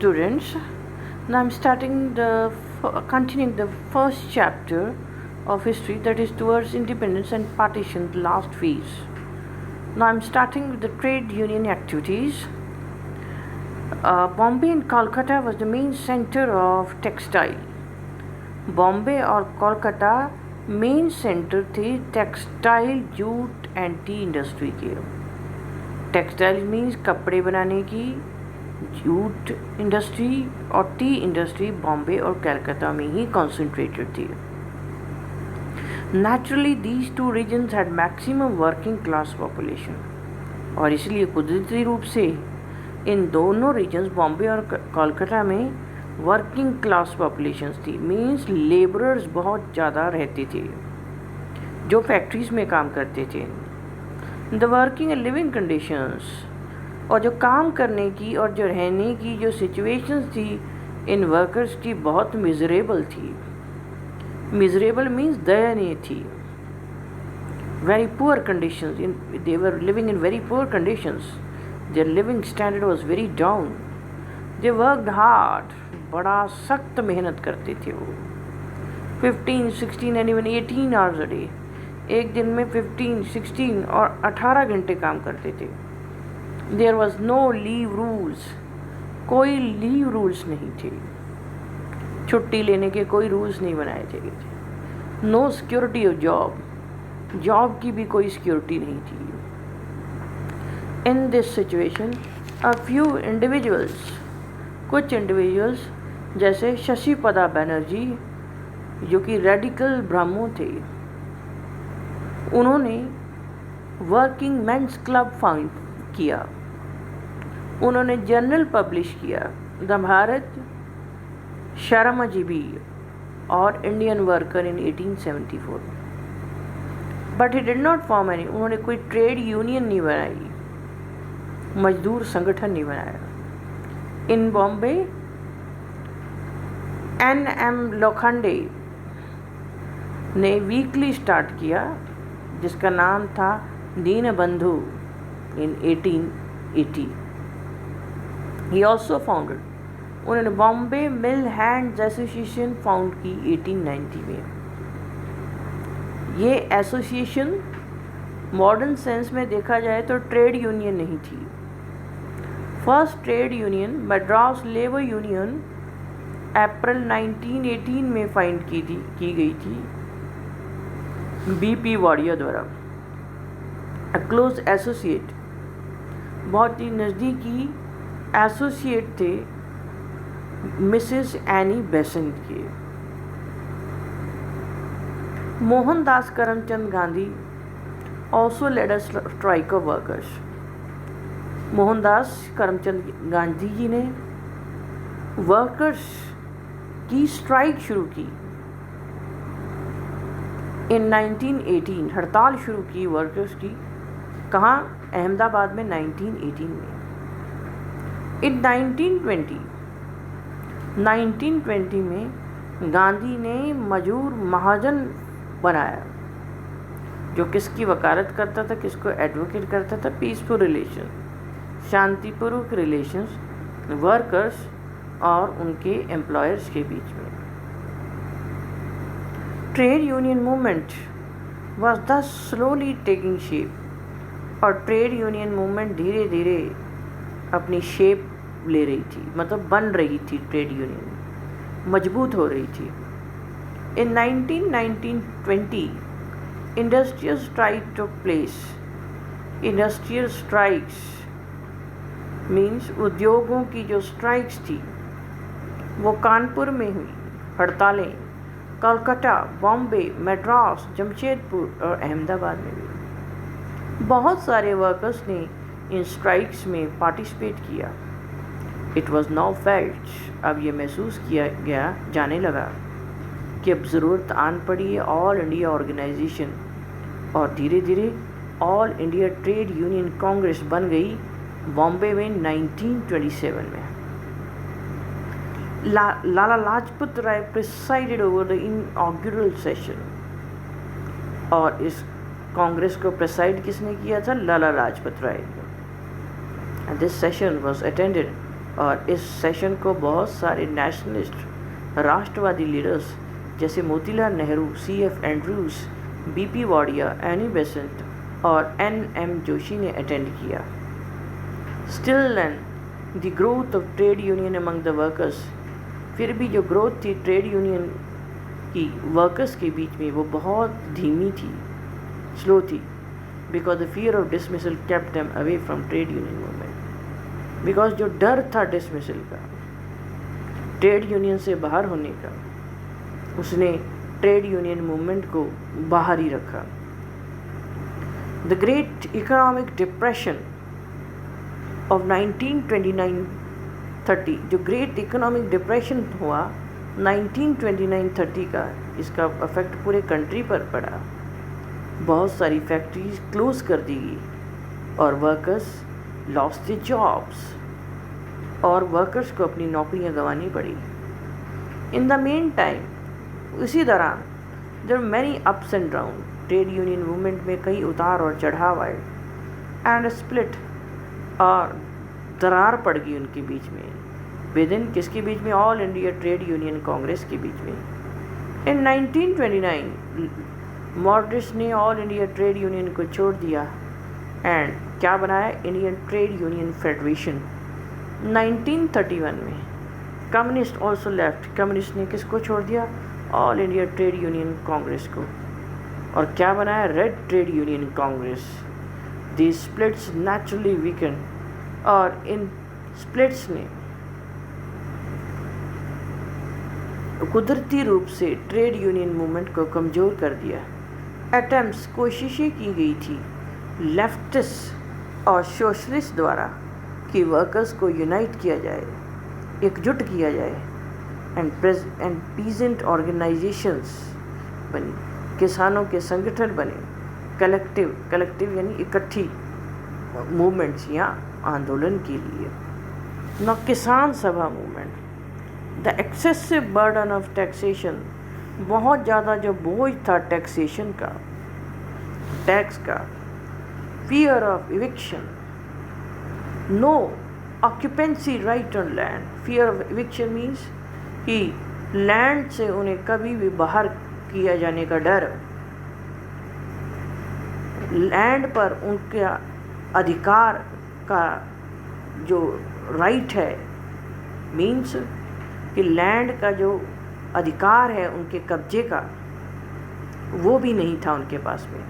students. Now I'm continuing the first chapter of history, that is towards independence and partition, the last phase. Now I'm starting with the trade union activities. Bombay and Calcutta was the main center of textile. Bombay और Kolkata main centre थे textile, jute and T industry के. Textile means कपड़े बनाने की, jute industry और T industry Bombay और कलकत्ता में ही concentrated थी. Naturally these two reasons had maximum working class population, और इसलिए कुदरती रूप से इन दोनों रीजन्स बॉम्बे और कोलकाता में वर्किंग क्लास पॉपुलेशंस थी. मीन्स लेबरर्स बहुत ज़्यादा रहते थे जो फैक्ट्रीज़ में काम करते थे. The working and living conditions, और जो काम करने की और जो रहने की जो सिचुएशंस थी इन वर्कर्स की बहुत मिजरेबल थी. मिजरेबल मीन्स दयनीय थी. Very poor conditions, they were living in very poor conditions. Their living standard was very down. They worked hard, बड़ा सख्त मेहनत करते थे वो. 15, 16 and even 18 hours a day. एक दिन में 15, 16 और 18 घंटे काम करते थे. There was no leave rules, कोई लीव रूल्स नहीं थे. छुट्टी लेने के कोई रूल्स नहीं बनाए थे. No security of job, job की भी कोई सिक्योरिटी नहीं थी. In this situation a few individuals, कुछ इंडिविजुअल्स जैसे शशिपदा बनर्जी जो कि रेडिकल ब्राह्मो थे, उन्होंने वर्किंग मेंस क्लब फाउंड किया. उन्होंने जर्नल पब्लिश किया, द भारत, श्रमजीवी और Indian worker in 1874. But he did not form any, उन्होंने कोई ट्रेड यूनियन नहीं बनाई, मजदूर संगठन नहीं बनाया. इन बॉम्बे N.M. लोखंडे ने वीकली स्टार्ट किया जिसका नाम था दीनबंधु इन 1880. ही ऑल्सो फाउंडेड, उन्होंने बॉम्बे मिल हैंड्स एसोसिएशन फाउंड की 1890 में. ये एसोसिएशन मॉडर्न सेंस में देखा जाए तो ट्रेड यूनियन नहीं थी. First trade union Madras labour union April 1918 में फाइंड की गई थी B.P. वाडिया द्वारा. अ क्लोज एसोसिएट, बहुत ही नज़दीकी एसोसिएट थे मिसेस एनी बेसेंट के. Mohandas Karamchand Gandhi also led a strike of workers. Mohandas Karamchand Gandhi ji ने वर्कर्स की स्ट्राइक शुरू की. इन 1918 हड़ताल शुरू की वर्कर्स की. कहाँ? अहमदाबाद में 1918 में. इन 1920 में गांधी ने मजूर महाजन बनाया जो किसकी वकालत करता था, किसको एडवोकेट करता था? पीसफुल रिलेशन, शांतिपूर्वक रिलेशंस वर्कर्स और उनके एम्प्लॉयर्स के बीच में. Trade union movement was thus slowly taking shape, और ट्रेड यूनियन मूवमेंट धीरे धीरे अपनी शेप ले रही थी, मतलब बन रही थी. ट्रेड यूनियन मजबूत हो रही थी. इन 1920 industrial strike took place. Industrial strikes means उद्योगों की जो स्ट्राइक्स थी वो कानपुर में हुई. हड़तालें कलकत्ता, बॉम्बे, मद्रास, जमशेदपुर और अहमदाबाद में हुई. बहुत सारे वर्कर्स ने इन स्ट्राइक्स में पार्टिसिपेट किया. इट वॉज नाउ फेल्ट, अब ये महसूस किया गया, जाने लगा कि अब ज़रूरत आन पड़ी है ऑल इंडिया ऑर्गेनाइजेशन, और धीरे धीरे all India trade union Congress बन गई बॉम्बे में 1927 में. Lala Lajpat Rai presided over the इनऑग्यूरल session, और इस कांग्रेस को प्रिसाइड किसने किया था? Lala Lajpat Rai. This session was attended और इस सेशन को बहुत सारे नेशनलिस्ट राष्ट्रवादी लीडर्स जैसे Motilal Nehru, C.F. Andrews, B.P. Wadia, Annie Besant और N.M. जोशी ने अटेंड किया। Still and the growth of trade union among the workers, फिर भी जो ग्रोथ थी ट्रेड यूनियन की वर्कर्स के बीच में वो बहुत धीमी थी, स्लो थी, because the fear of dismissal kept them away from trade union movement. Because जो डर था डिसमिसल का, ट्रेड यूनियन से बाहर होने का, उसने ट्रेड यूनियन मूवमेंट को बाहर ही रखा। The great economic depression of 1929-30, जो ग्रेट इकोनॉमिक डिप्रेशन हुआ 1929-30 का, इसका इफेक्ट पूरे कंट्री पर पड़ा। बहुत सारी फैक्ट्रीज क्लोज कर दी गई और वर्कर्स लॉस्ट द जॉब्स, और वर्कर्स को अपनी नौकरियां गंवानी पड़ी। इन द मेन टाइम, उसी दौरान जब many ups and down, trade union movement में कई उतार और चढ़ाव आए, एंड स्प्लिट, और दरार पड़ गई उनके बीच में। विद इन किसके बीच में? All India trade union Congress के बीच में। इन 1929 मॉडरेट्स ने ऑल इंडिया ट्रेड यूनियन को छोड़ दिया एंड क्या बनाया? Indian trade union federation. 1931 में कम्युनिस्ट ऑल्सो लेफ्ट, कम्युनिस्ट ने किसको छोड़ दिया? All India trade union congress को, और क्या बनाया? Red trade union congress. The splits naturally weaken, और इन स्प्लिट्स ने कुदरती रूप से ट्रेड यूनियन मूवमेंट को कमज़ोर कर दिया। अटेम्प्ट्स, कोशिशें की गई थी लेफ्टिस्ट और सोशलिस्ट द्वारा कि वर्कर्स को यूनाइट किया जाए, एकजुट किया जाए, एंड पीजेंट ऑर्गेनाइजेशंस बनी, किसानों के संगठन बने, कलेक्टिव यानी इकट्ठी मूवमेंट्स या आंदोलन के लिए। न Kisan Sabha movement, the excessive burden of taxation, बहुत ज़्यादा जो बोझ था टैक्सेशन का, टैक्स का, fear of eviction, no occupancy right on land. Fear of eviction means कि लैंड से उन्हें कभी भी बाहर किया जाने का डर, लैंड पर उनके अधिकार का जो राइट है, मीन्स कि लैंड का जो अधिकार है उनके कब्जे का, वो भी नहीं था उनके पास में।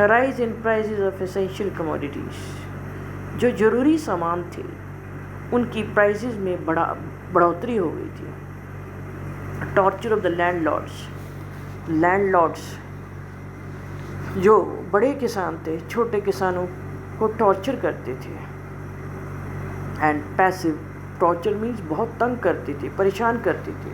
Rise in prices of essential commodities, जो ज़रूरी सामान थे उनकी प्राइसेस में बढ़ोतरी हो गई थी। टॉर्चर ऑफ द लैंडलॉर्ड्स, जो बड़े किसान थे छोटे किसानों को टॉर्चर करते थे। एंड पैसिव टॉर्चर मीन्स बहुत तंग करते थे, परेशान करते थे,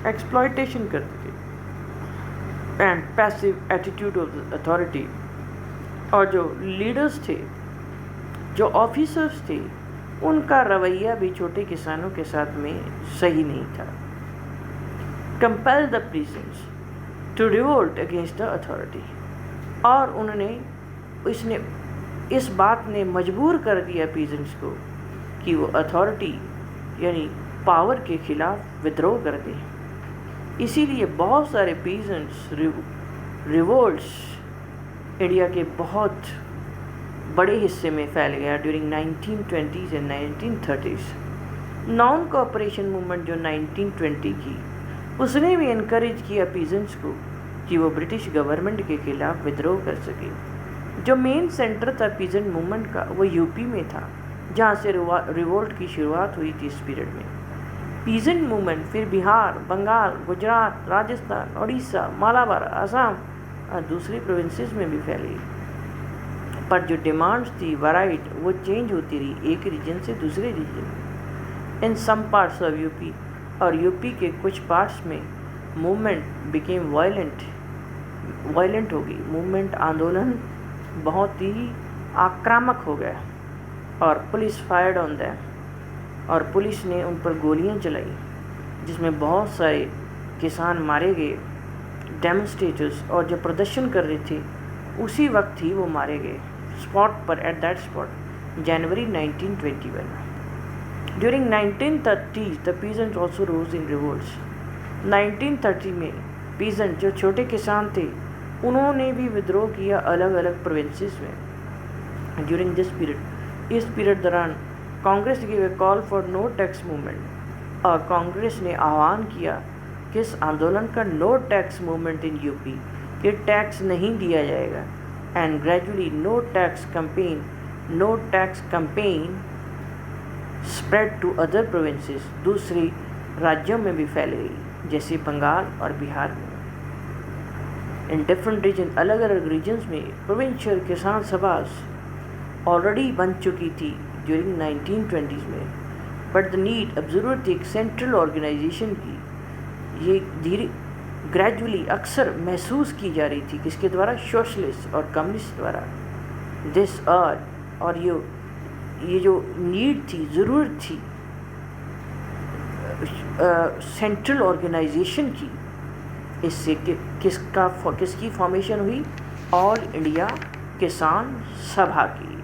एक्सप्लॉयटेशन करते थे। And passive attitude of the authority, और जो लीडर्स थे, जो ऑफिसर्स थे, उनका रवैया भी छोटे किसानों के साथ में सही नहीं था। Compel the peasants to revolt against the authority, और उन्होंने इस बात ने मजबूर कर दिया पीजेंट्स को कि वो अथॉरिटी यानी पावर के खिलाफ विद्रोह कर दें। इसीलिए बहुत सारे पीजेंट्स रिवोल्ट्स इंडिया के बहुत बड़े हिस्से में फैल गया during 1920s and 1930s। Non cooperation movement जो 1920 की, उसने भी इनकरेज किया पीजेंट्स को कि वो ब्रिटिश गवर्नमेंट के खिलाफ विद्रोह कर सके। जो मेन सेंटर था पीजेंट मूवमेंट का वो यूपी में था, जहाँ से रिवोल्ट की शुरुआत हुई थी। इस पीरियड में पीजेंट मूवमेंट फिर बिहार, बंगाल, गुजरात, राजस्थान, उड़ीसा, मालाबार, असम और दूसरी प्रोविंसेस में भी फैली। पर जो डिमांड्स थी वैराइड, वो चेंज होती रही एक रीजन से दूसरे region. In some parts of UP, और यूपी के कुछ पार्ट्स में मूवमेंट बिकेम वायलेंट हो गई। मूवमेंट, आंदोलन बहुत ही आक्रामक हो गया, और पुलिस फायर्ड ऑन देम, और पुलिस ने उन पर गोलियां चलाई, जिसमें बहुत सारे किसान मारे गए। डेमोन्स्ट्रेटर्स और जो प्रदर्शन कर रहे थे उसी वक्त ही वो मारे गए स्पॉट पर, at that spot, January 1921। During 1930s, the peasants also rose in revolts. 1930 में peasant जो छोटे किसान थे उन्होंने भी विद्रोह किया अलग अलग प्रोविंसेस में. During this period, इस पीरियड दौरान Congress gave a call for no tax movement और कांग्रेस ने आह्वान किया कि इस आंदोलन का no tax movement in UP कि टैक्स नहीं दिया जाएगा. And gradually no tax campaign spread to other provinces, दूसरे राज्यों में भी फैल गई जैसे बंगाल और बिहार में. इन डिफरेंट रीजन, अलग अलग रीजन्स में प्रोविंशियल किसान सभास ऑलरेडी बन चुकी थी ड्यूरिंग 1920s में. बट द नीड, अब ज़रूरत थी एक सेंट्रल ऑर्गेनाइजेशन की. ये धीरे ग्रेजुअली अक्सर महसूस की जा रही थी किसके द्वारा, सोशलिस्ट और कम्युनिस्ट द्वारा. दिस और ये जो नीड थी, ज़रूरत थी सेंट्रल ऑर्गेनाइजेशन की. इससे किसकी फॉर्मेशन हुई, ऑल इंडिया किसान सभा की.